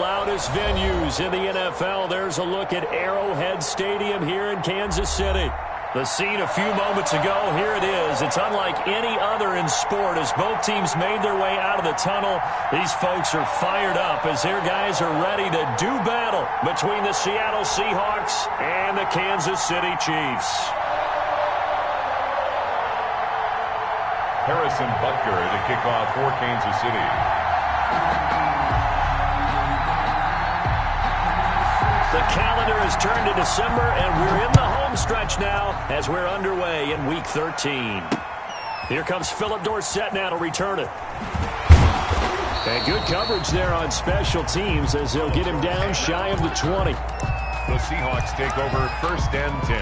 loudest venues in the NFL. There's a look at Arrowhead Stadium here in Kansas City. The scene a few moments ago, here it is. It's unlike any other in sport as both teams made their way out of the tunnel. These folks are fired up as their guys are ready to do battle between the Seattle Seahawks and the Kansas City Chiefs. Harrison Butker to kick off for Kansas City. The calendar has turned to December, and we're in the home stretch now as we're underway in Week 13. Here comes Philip Dorsett now to return it. And good coverage there on special teams as they'll get him down shy of the 20. The Seahawks take over 1st and 10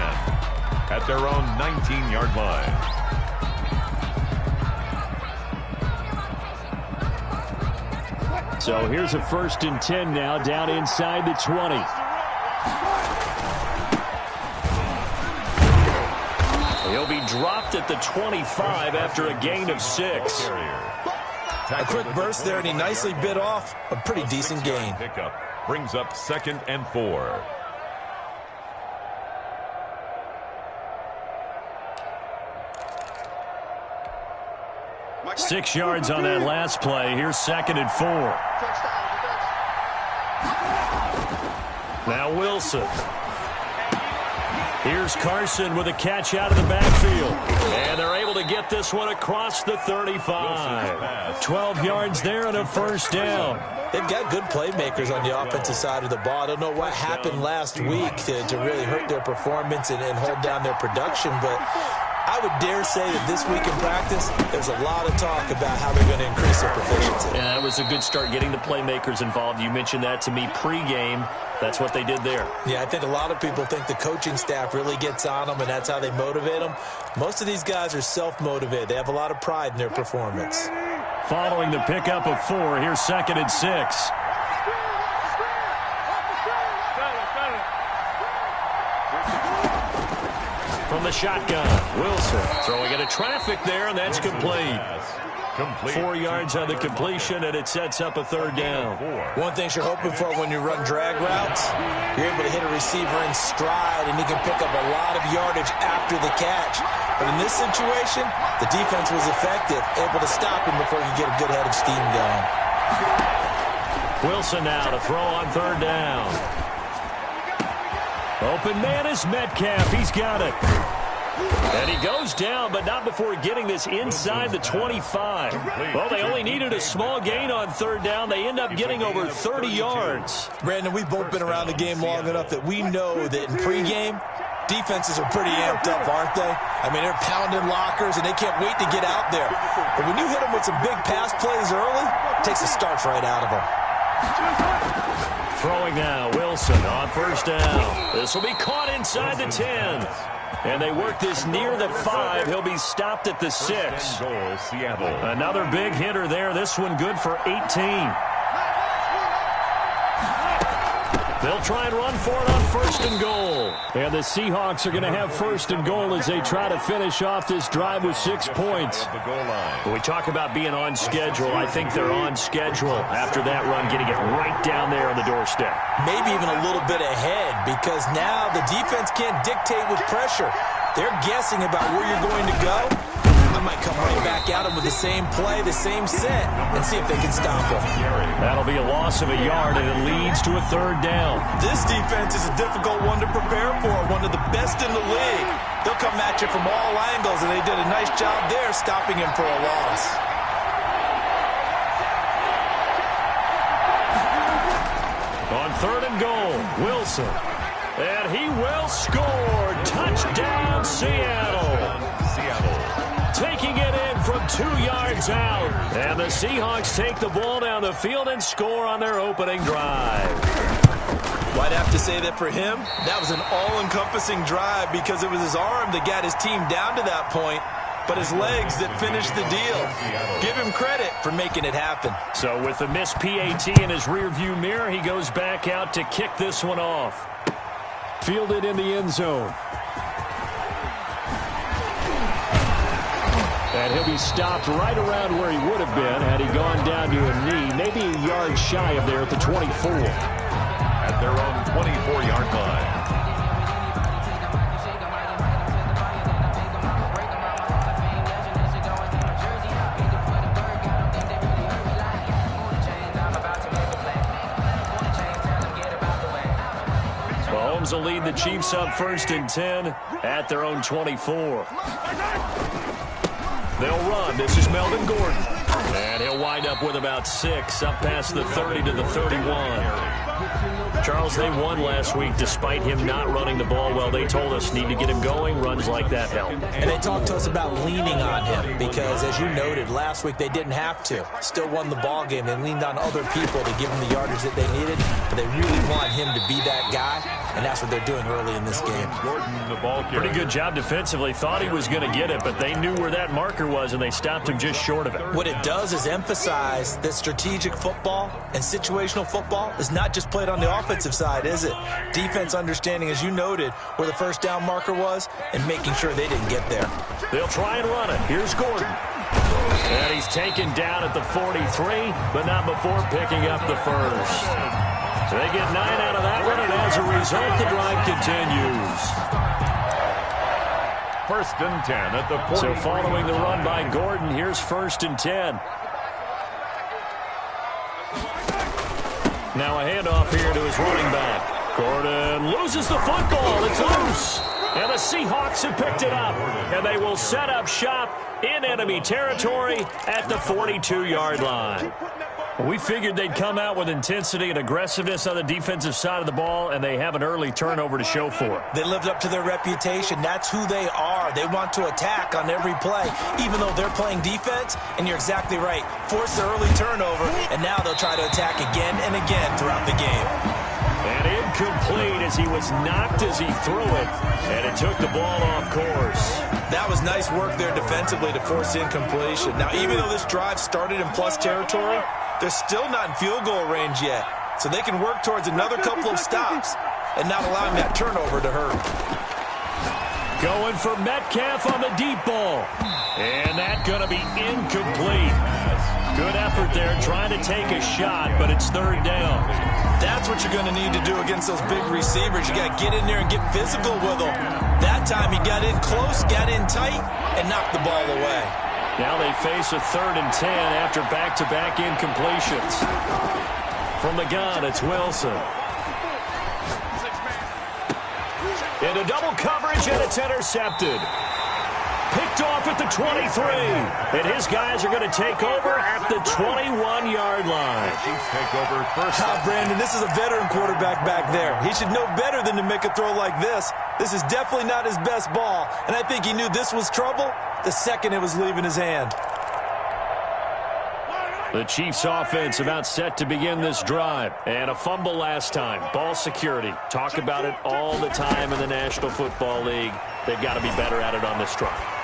at their own 19-yard line. So here's a 1st and 10 now down inside the 20. He'll be dropped at the 25 after a gain of 6. A quick burst there, and he nicely bit off a pretty decent gain. Pickup brings up 2nd and 4. Six yards on that last play. Here's 2nd and 4. Now Wilson. Here's Carson with a catch out of the backfield. And they're able to get this one across the 35. 12 yards there and a 1st down. They've got good playmakers on the offensive side of the ball. I don't know what happened last week to really hurt their performance and hold down their production, but I would dare say that this week in practice, there's a lot of talk about how they're going to increase their proficiency. Yeah, that was a good start getting the playmakers involved. You mentioned that to me pregame. That's what they did there. Yeah, I think a lot of people think the coaching staff really gets on them, and that's how they motivate them. Most of these guys are self-motivated. They have a lot of pride in their performance. Following the pickup of 4, here's 2nd and 6. From the shotgun, Wilson throwing into traffic there, and that's complete. 4 yards on the completion, and it sets up a 3rd down. One thing you're hoping for when you run drag routes, you're able to hit a receiver in stride, and he can pick up a lot of yardage after the catch. But in this situation, the defense was effective, able to stop him before he could get a good head of steam going. Wilson now to throw on 3rd down. Open man is Metcalf. He's got it. And he goes down, but not before getting this inside the 25. Well, they only needed a small gain on 3rd down. They end up getting over 30 yards. Brandon, we've both been around the game long enough that we know that in pregame, defenses are pretty amped up, aren't they? I mean, they're pounding lockers, and they can't wait to get out there. But when you hit them with some big pass plays early, it takes the starch right out of them. Throwing now, Wilson on 1st down. This will be caught inside the 10. And they work this near the 5. He'll be stopped at the 6. Goal, Seattle. Another big hitter there. This one good for 18. They'll try and run for it on 1st and goal. And the Seahawks are going to have 1st and goal as they try to finish off this drive with 6 points. When we talk about being on schedule, I think they're on schedule after that run, getting it right down there on the doorstep. Maybe even a little bit ahead, because now the defense can't dictate with pressure. They're guessing about where you're going to go. I might come right back at them with the same play, the same set, and see if they can stop them. That'll be a loss of a yard, and it leads to a 3rd down. This defense is a difficult one to prepare for, one of the best in the league. They'll come at you from all angles, and they did a nice job there stopping him for a loss. On 3rd and goal, Wilson. And he will score. Touchdown, Seattle. Taking it in from 2 yards out. And the Seahawks take the ball down the field and score on their opening drive. Well, I'd have to say that for him, that was an all-encompassing drive because it was his arm that got his team down to that point, but his legs that finished the deal. Give him credit for making it happen. So with the missed PAT in his rearview mirror, he goes back out to kick this one off. Fielded in the end zone. And he'll be stopped right around where he would have been had he gone down to a knee, maybe a yard shy of there at the 24. At their own 24-yard line. Mahomes will lead the Chiefs up 1st and 10 at their own 24. They'll run. This is Melvin Gordon. And he'll wind up with about 6 up past the 30 to the 31. Charles, they won last week despite him not running the ball well. They told us need to get him going. Runs like that help. And they talked to us about leaning on him because, as you noted, last week they didn't have to. Still won the ball game. They leaned on other people to give him the yardage that they needed. But they really want him to be that guy, and that's what they're doing early in this game. Gordon, the ball carrier. Pretty good job defensively. Thought he was going to get it, but they knew where that marker was, and they stopped him just short of it. What it does is emphasize that strategic football and situational football is not just played on the offensive side, is it? Defense understanding, as you noted, where the first down marker was and making sure they didn't get there. They'll try and run it. Here's Gordon. And he's taken down at the 43, but not before picking up the first. So they get 9 out of that one, and as a result, the drive continues. 1st and 10 at the 40. So following the run by Gordon, here's 1st and 10. Now a handoff here to his running back. Gordon loses the football. It's loose. And the Seahawks have picked it up. And they will set up shop in enemy territory at the 42-yard line. We figured they'd come out with intensity and aggressiveness on the defensive side of the ball, and they have an early turnover to show for it. They lived up to their reputation. That's who they are. They want to attack on every play, even though they're playing defense. And you're exactly right. Force the early turnover, and now they'll try to attack again and again throughout the game. And incomplete as he was knocked as he threw it, and it took the ball off course. That was nice work there defensively to force incompletion. Now, even though this drive started in plus territory, they're still not in field goal range yet, so they can work towards another couple of stops and not allowing that turnover to hurt. Going for Metcalf on the deep ball, and that's going to be incomplete. Good effort there trying to take a shot, but it's 3rd down. That's what you're going to need to do against those big receivers. You got to get in there and get physical with them. That time he got in close, got in tight, and knocked the ball away. Now they face a 3rd and 10 after back-to-back incompletions. From the gun, it's Wilson. Into double coverage, and it's intercepted. Picked off at the 23. And his guys are going to take over at the 21-yard line. Chiefs take over 1st. Brandon, this is a veteran quarterback back there. He should know better than to make a throw like this. This is definitely not his best ball, and I think he knew this was trouble the second it was leaving his hand. The Chiefs offense about set to begin this drive. And a fumble last time. Ball security. Talk about it all the time in the National Football League. They've got to be better at it on this drive.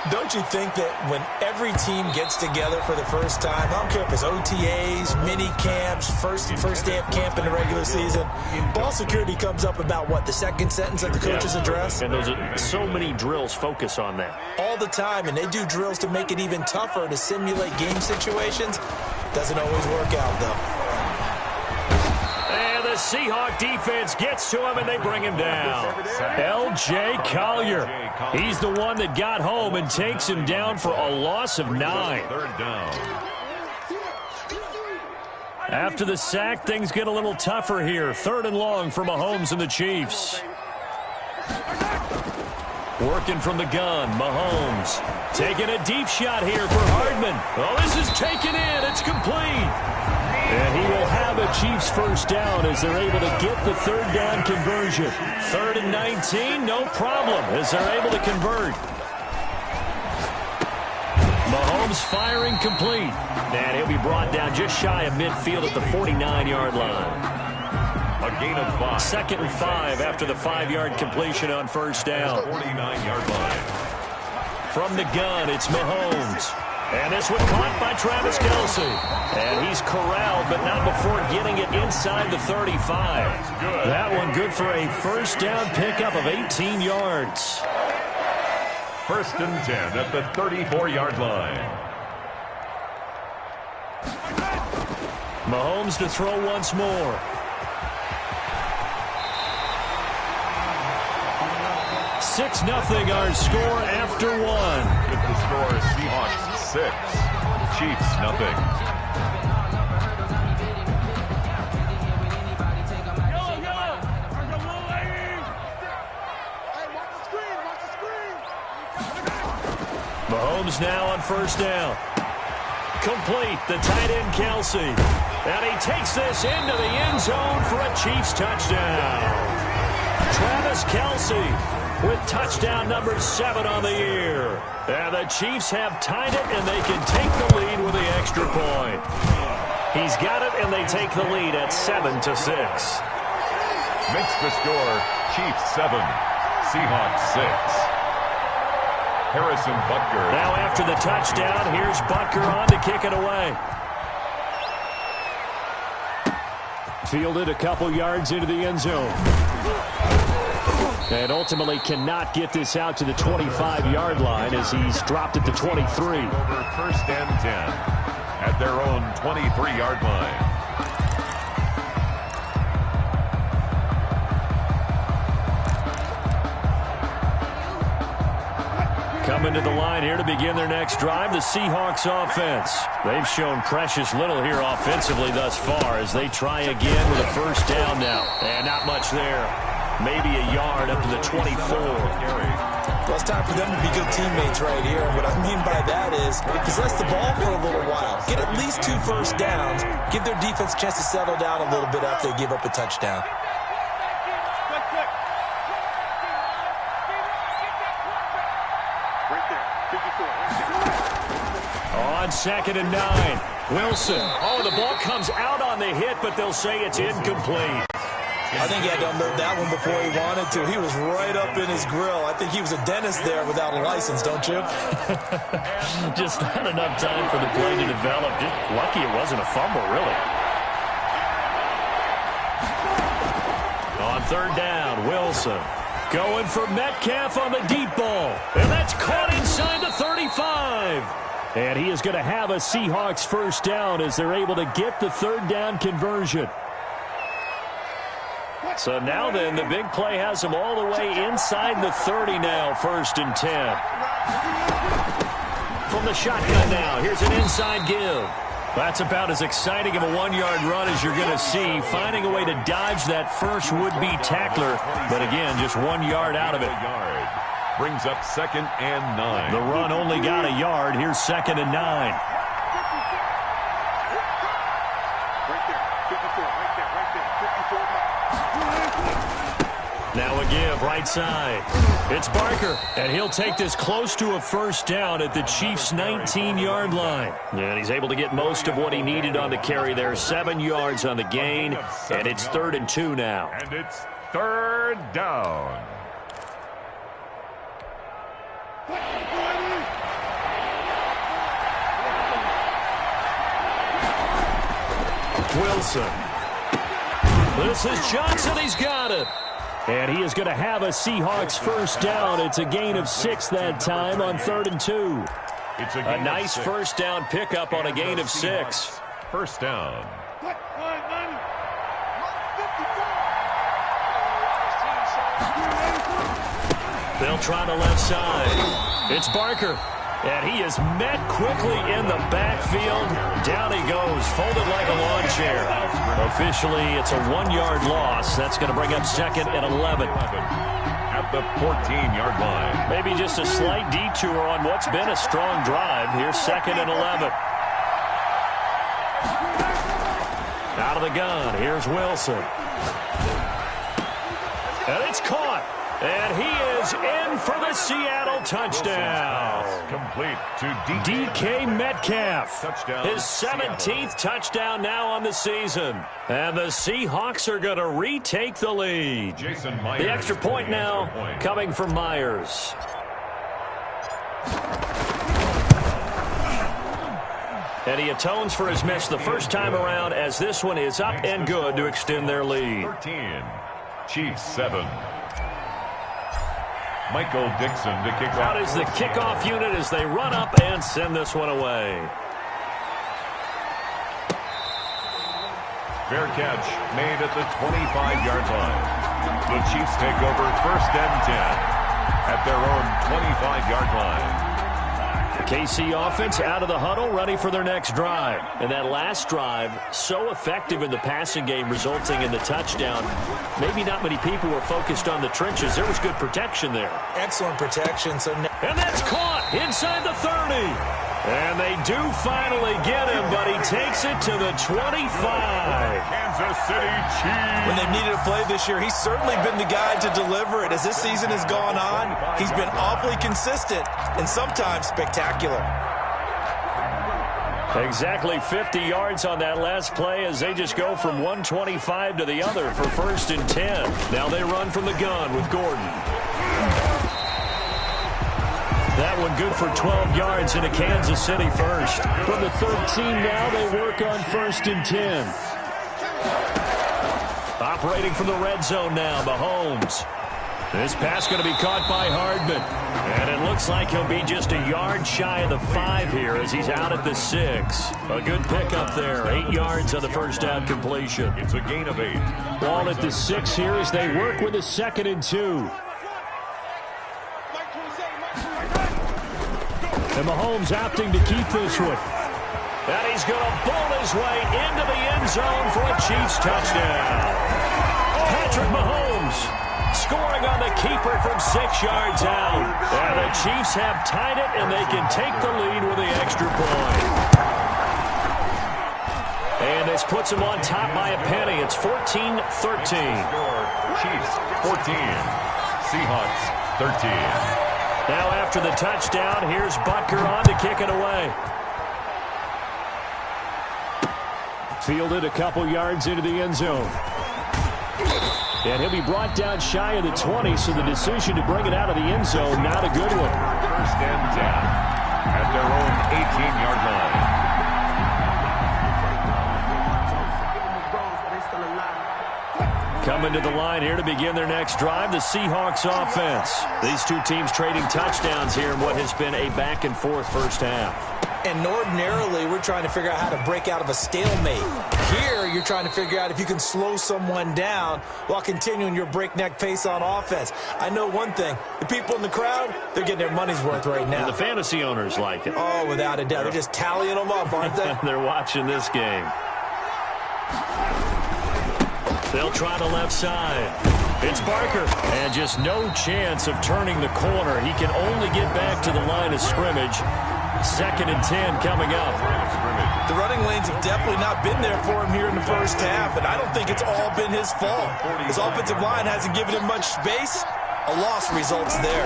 Don't you think that when every team gets together for the first time, I don't care if it's OTAs, mini camps, first day of camp in the regular season, ball security comes up about, what, the second sentence of the coach's address? And those are so many drills focus on that. All the time, and they do drills to make it even tougher to simulate game situations. Doesn't always work out, though. And the Seahawk defense gets to him, and they bring him down. L.J. Collier. He's the one that got home and takes him down for a loss of 9. 3rd down. After the sack, things get a little tougher here. 3rd and long for Mahomes and the Chiefs. Working from the gun, Mahomes. Taking a deep shot here for Hardman. Oh, this is taken in. It's complete. And he will have a Chiefs 1st down as they're able to get the 3rd down conversion. 3rd and 19, no problem as they're able to convert. Mahomes firing complete. And he'll be brought down just shy of midfield at the 49-yard line. A gain of 5. 2nd and 5 after the 5-yard completion on 1st down. 49-yard line. From the gun, it's Mahomes. And this one caught by Travis Kelce. And he's corralled, but not before getting it inside the 35. That one good for a 1st down pickup of 18 yards. First and 10 at the 34-yard line. Mahomes to throw once more. 6-0 our score after one. With the score, Seahawks 6, Chiefs 0. Mahomes now on first down. Complete, the tight end Kelsey. And he takes this into the end zone for a Chiefs touchdown. Travis Kelsey with touchdown number 7 on the year. And the Chiefs have tied it, and they can take the lead with the extra point. He's got it, and they take the lead at 7-6. Makes the score Chiefs 7, Seahawks 6. Harrison Butker. Now after the touchdown, here's Butker on to kick it away. Fielded a couple yards into the end zone. And ultimately cannot get this out to the 25-yard line as he's dropped at the 23. Over first and 10 at their own 23-yard line. Coming to the line here to begin their next drive, the Seahawks offense. They've shown precious little here offensively thus far as they try again with a first down now. And not much there. Maybe a yard up to the 24. Well, it's time for them to be good teammates right here. And what I mean by that is possess the ball for a little while. Get at least 2 first downs. Give their defense a chance to settle down a little bit after they give up a touchdown. On 2nd and 9. Wilson. Oh, the ball comes out on the hit, but they'll say it's incomplete. I think he had to unload that one before he wanted to. He was right up in his grill. I think he was a dentist there without a license, don't you? Just not enough time for the play to develop. Just lucky it wasn't a fumble, really. On 3rd down, Wilson. Going for Metcalf on the deep ball. And that's caught inside the 35. And he is going to have a Seahawks first down as they're able to get the 3rd down conversion. So now then, the big play has them all the way inside the 30 now, 1st and 10. From the shotgun now, here's an inside give. That's about as exciting of a 1-yard run as you're going to see, finding a way to dodge that first would-be tackler. But again, just 1 yard out of it. Brings up 2nd and 9. The run only got a yard. Here's 2nd and 9. Now a give, right side. It's Barker, and he'll take this close to a first down at the Chiefs' 19-yard line. And he's able to get most of what he needed on the carry there. 7 yards on the gain, and it's 3rd and 2 now. And it's 3rd down. Wilson. This is Johnson. He's got it. And he is going to have a Seahawks first down. It's a gain of 6 that time on 3rd and 2. It's a nice first down pickup on a gain of 6. First down. They'll try the left side. It's Barker. And he is met quickly in the backfield. Down he goes, folded like a lawn chair. Officially, it's a 1-yard loss. That's going to bring up 2nd and 11. At the 14-yard line. Maybe just a slight detour on what's been a strong drive. Here's 2nd and 11. Out of the gun, here's Wilson. And it's caught. And he is in for the Seattle touchdown. Complete to DK Metcalf. Touchdown. His 17th touchdown now on the season. And the Seahawks are going to retake the lead. Jason Myers. The extra point now coming from Myers. And he atones for his miss the first time around as this one is up and good to extend their lead. 13. Chiefs 7. Michael Dixon to kick off. Out is the kickoff unit as they run up and send this one away. Fair catch made at the 25-yard line. The Chiefs take over 1st and 10 at their own 25-yard line. The KC offense out of the huddle, ready for their next drive. And that last drive, so effective in the passing game, resulting in the touchdown. Maybe not many people were focused on the trenches. There was good protection there. Excellent protection. And that's caught inside the 30. And they do finally get him, but he takes it to the 25. Kansas City Chiefs. When they've needed a play this year, he's certainly been the guy to deliver it. As this season has gone on, he's been awfully consistent and sometimes spectacular. Exactly 50 yards on that last play as they just go from 125 to the other for 1st and 10. Now they run from the gun with Gordon. That one good for 12 yards into Kansas City first. From the 13 now, they work on 1st and 10. Operating from the red zone now, Mahomes. This pass going to be caught by Hardman. And it looks like he'll be just a yard shy of the 5 here as he's out at the 6. A good pickup there. 8 yards on the first down completion. It's a gain of 8. Ball at the 6 here as they work with a 2nd and 2. And Mahomes opting to keep this one. And he's going to bolt his way into the end zone for a Chiefs touchdown. Patrick Mahomes scoring on the keeper from 6 yards out. And the Chiefs have tied it, and they can take the lead with the extra point. And this puts them on top by a penny. It's 14-13. Chiefs 14. Seahawks 13. Now after the touchdown, here's Butker on to kick it away. Fielded a couple yards into the end zone. And he'll be brought down shy of the 20, so the decision to bring it out of the end zone, not a good one. 1st and 10 at their own 18-yard line. Coming to the line here to begin their next drive, the Seahawks offense. These two teams trading touchdowns here in what has been a back-and-forth first half. And ordinarily, we're trying to figure out how to break out of a stalemate. Here, you're trying to figure out if you can slow someone down while continuing your breakneck pace on offense. I know one thing. The people in the crowd, they're getting their money's worth right now. And the fantasy owners like it. Oh, without a doubt. They're just tallying them up, aren't they? They're watching this game. They'll try the left side. It's Barker. And just no chance of turning the corner. He can only get back to the line of scrimmage. 2nd and 10 coming up. The running lanes have definitely not been there for him here in the first half, and I don't think it's all been his fault. His offensive line hasn't given him much space. A loss results there.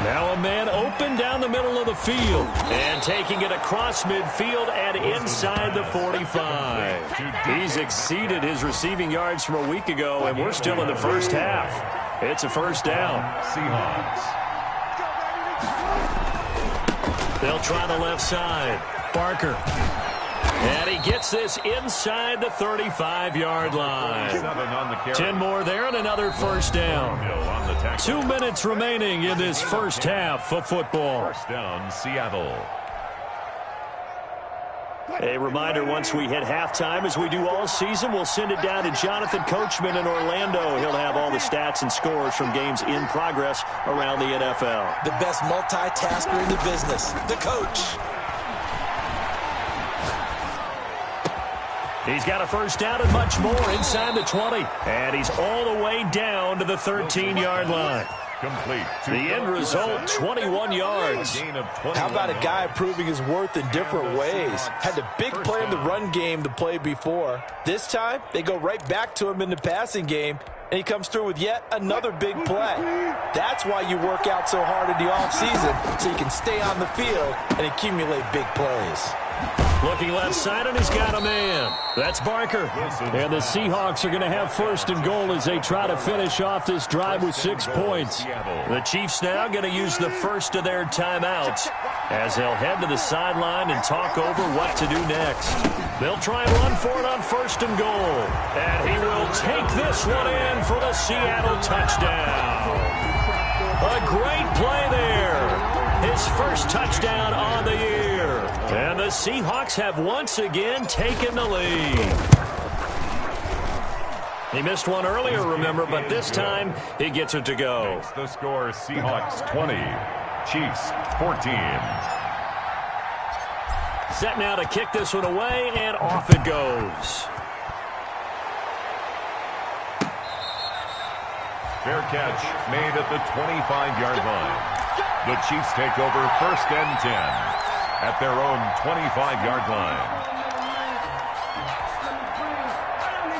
Now a man open down the middle of the field. And taking it across midfield and inside the 45. He's exceeded his receiving yards from a week ago, and we're still in the first half. It's a first down. Seahawks. They'll try the left side. Barker. And he gets this inside the 35-yard line. 10 more there and another first down. 2 minutes remaining in this first half of football. First down, Seattle. A reminder, once we hit halftime, as we do all season, we'll send it down to Jonathan Coachman in Orlando. He'll have all the stats and scores from games in progress around the NFL. The best multitasker in the business, the coach. He's got a first down and much more inside the 20. And he's all the way down to the 13-yard line. Complete. The end result, 21 yards. How about a guy proving his worth in different ways? Had a big play in the run game to play before. This time, they go right back to him in the passing game, and he comes through with yet another big play. That's why you work out so hard in the offseason, so you can stay on the field and accumulate big plays. Looking left side, and he's got a man. That's Barker. And the Seahawks are going to have first and goal as they try to finish off this drive with 6 points. The Chiefs now going to use the first of their timeouts as they'll head to the sideline and talk over what to do next. They'll try and run for it on first and goal. And he will take this one in for the Seattle touchdown. A great play there. His first touchdown on the year. And the Seahawks have once again taken the lead. He missed one earlier, remember, but this time he gets it to go. Makes the score Seahawks 20, Chiefs 14. Set now to kick this one away, and off it goes. Fair catch made at the 25-yard line. The Chiefs take over first and 10 at their own 25-yard line.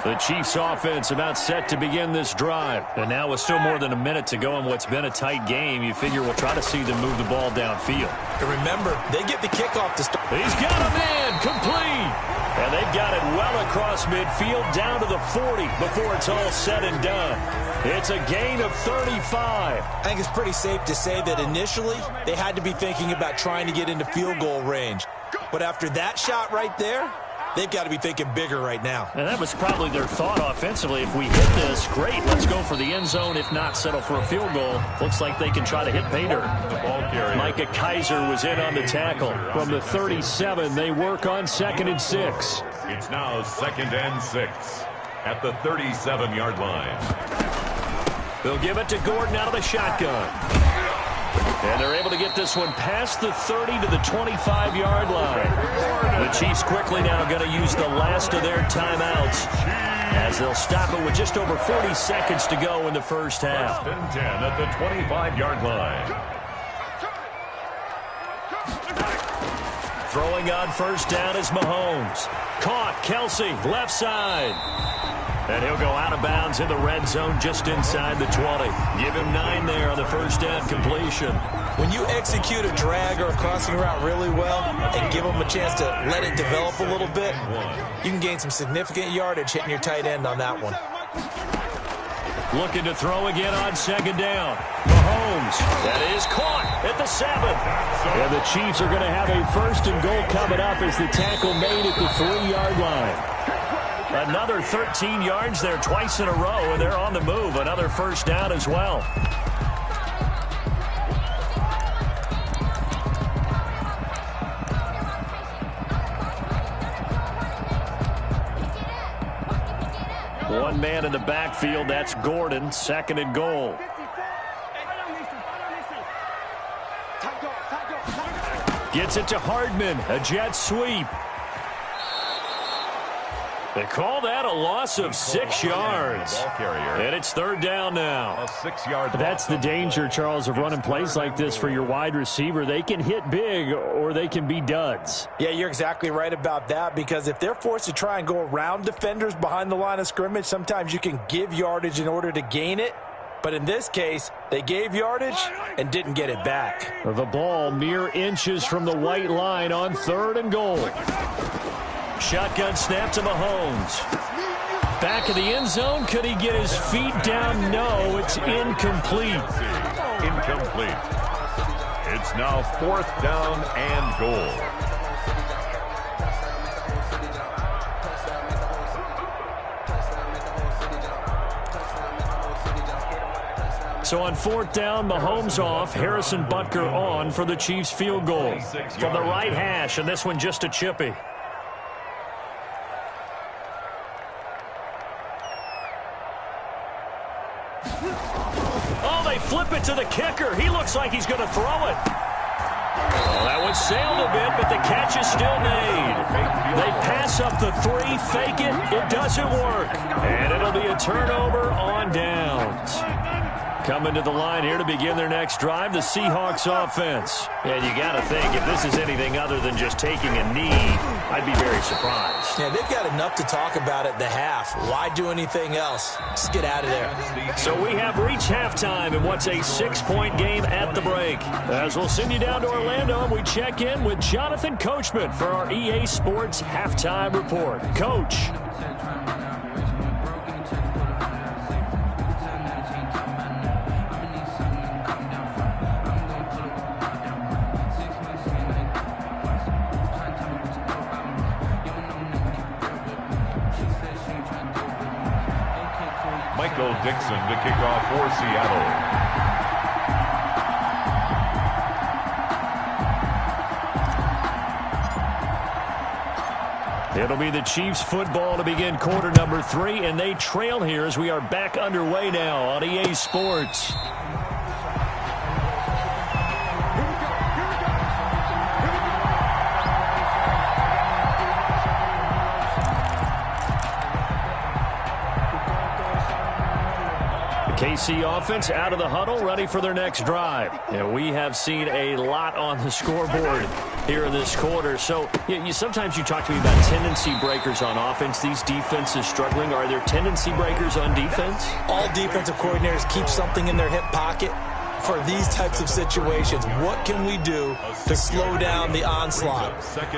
The Chiefs offense about set to begin this drive. And now with still more than a minute to go in what's been a tight game, you figure we'll try to see them move the ball downfield. And remember, they get the kickoff to start. He's got a man complete. And they've got it well across midfield down to the 40 before it's all said and done. It's a gain of 35. I think it's pretty safe to say that initially they had to be thinking about trying to get into field goal range. But after that shot right there, they've got to be thinking bigger right now. And that was probably their thought offensively. If we hit this, great, let's go for the end zone. If not, settle for a field goal. Looks like they can try to hit pay dirt. Micah Kaiser was in on the tackle. From the 37, they work on 2nd and 6. It's now 2nd and 6 at the 37-yard line. They'll give it to Gordon out of the shotgun. And they're able to get this one past the 30 to the 25-yard line. The Chiefs quickly now going to use the last of their timeouts as they'll stop it with just over 40 seconds to go in the first half. 1st and 10 at the 25-yard line. Throwing on first down is Mahomes. Caught, Kelsey, left side. And he'll go out of bounds in the red zone just inside the 20. Give him 9 there on the first down completion. When you execute a drag or a crossing route really well and give them a chance to let it develop a little bit, you can gain some significant yardage hitting your tight end on that one. Looking to throw again on 2nd down. Mahomes. That is caught at the 7. And the Chiefs are going to have a first and goal coming up as the tackle made at the 3-yard line. Another 13 yards there twice in a row, and they're on the move. Another first down as well. One man in the backfield, that's Gordon, 2nd and goal. Gets it to Hardman, a jet sweep. They call that a loss of 6 yards. And it's 3rd down now. A 6-yard. That's the danger, Charles, of running plays like this for your wide receiver. They can hit big or they can be duds. Yeah, you're exactly right about that, because if they're forced to try and go around defenders behind the line of scrimmage, sometimes you can give yardage in order to gain it. But in this case, they gave yardage and didn't get it back. The ball mere inches from the white line on 3rd and goal. Shotgun snap to Mahomes. Back of the end zone. Could he get his feet down? No, it's incomplete. Incomplete. It's now 4th down and goal. So on 4th down, Mahomes off, Harrison Butker on for the Chiefs field goal. From the right hash, and this one just a chippy. Oh, they flip it to the kicker. He looks like he's going to throw it. Well, that one sailed a bit, but the catch is still made. They pass up the 3, fake it. It doesn't work. And it'll be a turnover on downs. Coming to the line here to begin their next drive, the Seahawks offense. And you got to think, if this is anything other than just taking a knee, I'd be very surprised. Yeah, they've got enough to talk about at the half. Why do anything else? Just get out of there. So we have reached halftime in what's a 6-point game at the break. As we'll send you down to Orlando, and we check in with Jonathan Coachman for our EA Sports Halftime Report. Coach. Michael Dixon to kick off for Seattle. It'll be the Chiefs football to begin quarter number 3, and they trail here as we are back underway now on EA Sports. KC offense out of the huddle, ready for their next drive. And we have seen a lot on the scoreboard here in this quarter. So sometimes you talk to me about tendency breakers on offense. These defenses struggling. Are there tendency breakers on defense? All defensive coordinators keep something in their hip pocket for these types of situations. What can we do to slow down the onslaught?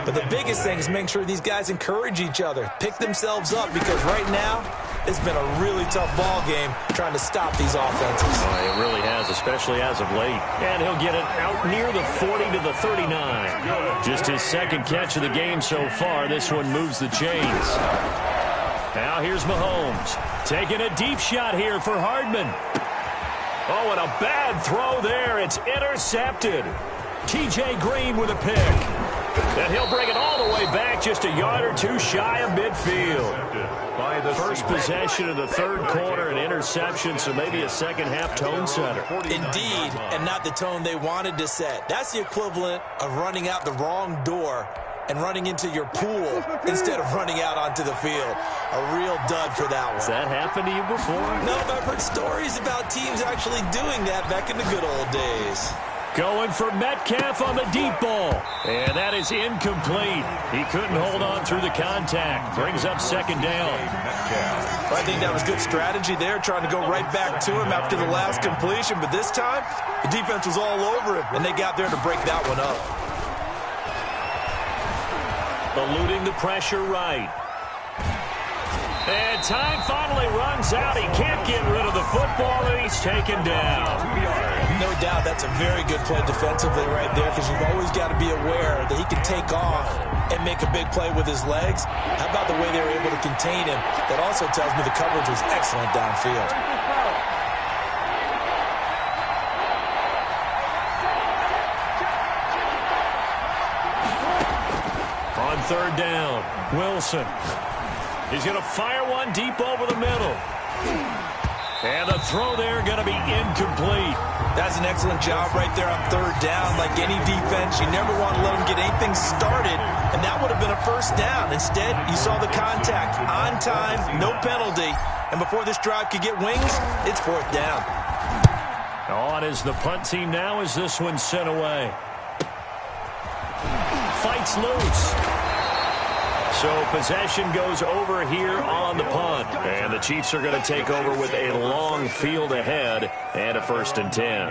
But the biggest thing is making sure these guys encourage each other, pick themselves up, because right now it's been a really tough ball game trying to stop these offenses. Oh, it really has, especially as of late. And he'll get it out near the 40 to the 39. Just his second catch of the game so far. This one moves the chains. Now here's Mahomes taking a deep shot here for Hardman. Oh, and a bad throw there. It's intercepted. T.J. Green with a pick. And he'll bring it all the way back just a yard or two shy of midfield. First possession of the third quarter, an interception, so maybe a second-half tone setter. Indeed, and not the tone they wanted to set. That's the equivalent of running out the wrong door and running into your pool instead of running out onto the field. A real dud for that one. Has that happened to you before? No, but I've heard stories about teams actually doing that back in the good old days. Going for Metcalf on the deep ball. And that is incomplete. He couldn't hold on through the contact. Brings up second down. I think that was good strategy there, trying to go right back to him after the last completion. But this time, the defense was all over him, and they got there to break that one up. Eluding the pressure right. And time finally runs out. He can't get rid of the football, and he's taken down. No doubt that's a very good play defensively right there, because you've always got to be aware that he can take off and make a big play with his legs. How about the way they were able to contain him? That also tells me the coverage was excellent downfield. On third down, Wilson. He's going to fire one deep over the middle. And the throw there going to be incomplete. That's an excellent job right there on third down. Like any defense, you never want to let them get anything started, and that would have been a first down. Instead, you saw the contact on time, no penalty, and before this drive could get wings, it's fourth down. On is the punt team now as this one's sent away. Fights loose. So possession goes over here on the punt. And the Chiefs are going to take over with a long field ahead and a 1st and 10.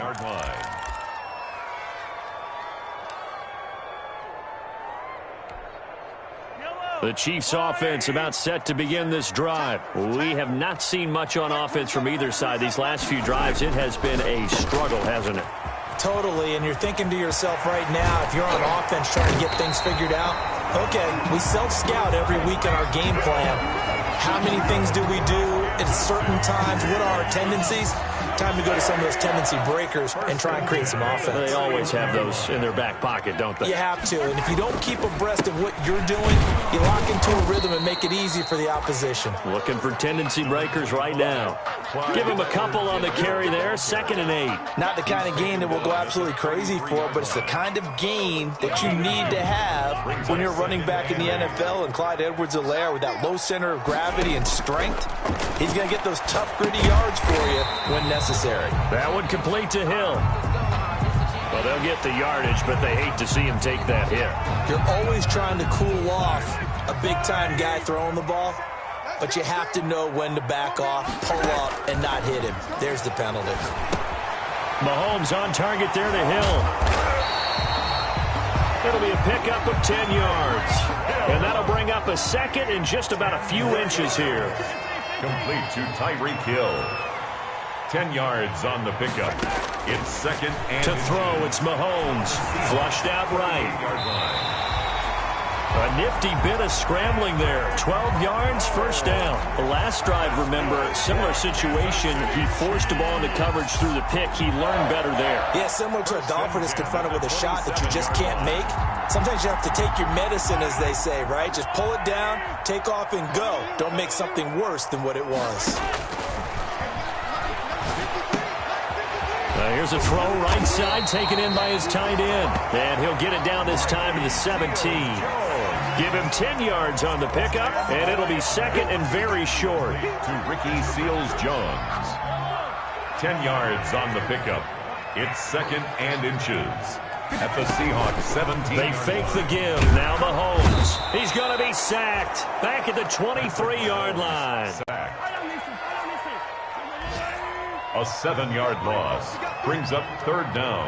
The Chiefs offense about set to begin this drive. We have not seen much on offense from either side. These last few drives, it has been a struggle, hasn't it? Totally, and you're thinking to yourself right now, if you're on offense trying to get things figured out, okay, we self-scout every week in our game plan. How many things do we do at certain times? What are our tendencies? Time to go to some of those tendency breakers and try and create some offense. They always have those in their back pocket, don't they? You have to, and if you don't keep abreast of what you're doing, you lock into a rhythm and make it easy for the opposition. Looking for tendency breakers right now. Give him a couple on the carry there, 2nd and 8. Not the kind of game that we'll go absolutely crazy for, but it's the kind of game that you need to have when you're running back in the NFL, and Clyde Edwards-Helaire with that low center of gravity and strength. He's going to get those tough, gritty yards for you when necessary. That one complete to Hill. Well, they'll get the yardage, but they hate to see him take that hit. You're always trying to cool off a big-time guy throwing the ball, but you have to know when to back off, pull up, and not hit him. There's the penalty. Mahomes on target there to Hill. It'll be a pickup of 10 yards. And that'll bring up a second and just about a few inches here. Complete to Tyreek Hill. 10 yards on the pickup. It's second and to throw, it's Mahomes. Flushed out right. A nifty bit of scrambling there. 12 yards, first down. The last drive, remember, similar situation. He forced the ball into coverage through the pick. He learned better there. Yeah, similar to a golfer that's confronted with a shot that you just can't make. Sometimes you have to take your medicine, as they say, right? Just pull it down, take off, and go. Don't make something worse than what it was. Here's a throw right side taken in by his tight end. And he'll get it down this time to the 17. Give him 10 yards on the pickup, and it'll be second and very short. To Ricky Seals-Jones. 10 yards on the pickup. It's second and inches. At the Seahawks 17. They fake the give. Now Mahomes. He's going to be sacked. Back at the 23-yard line. A 7-yard loss brings up third down.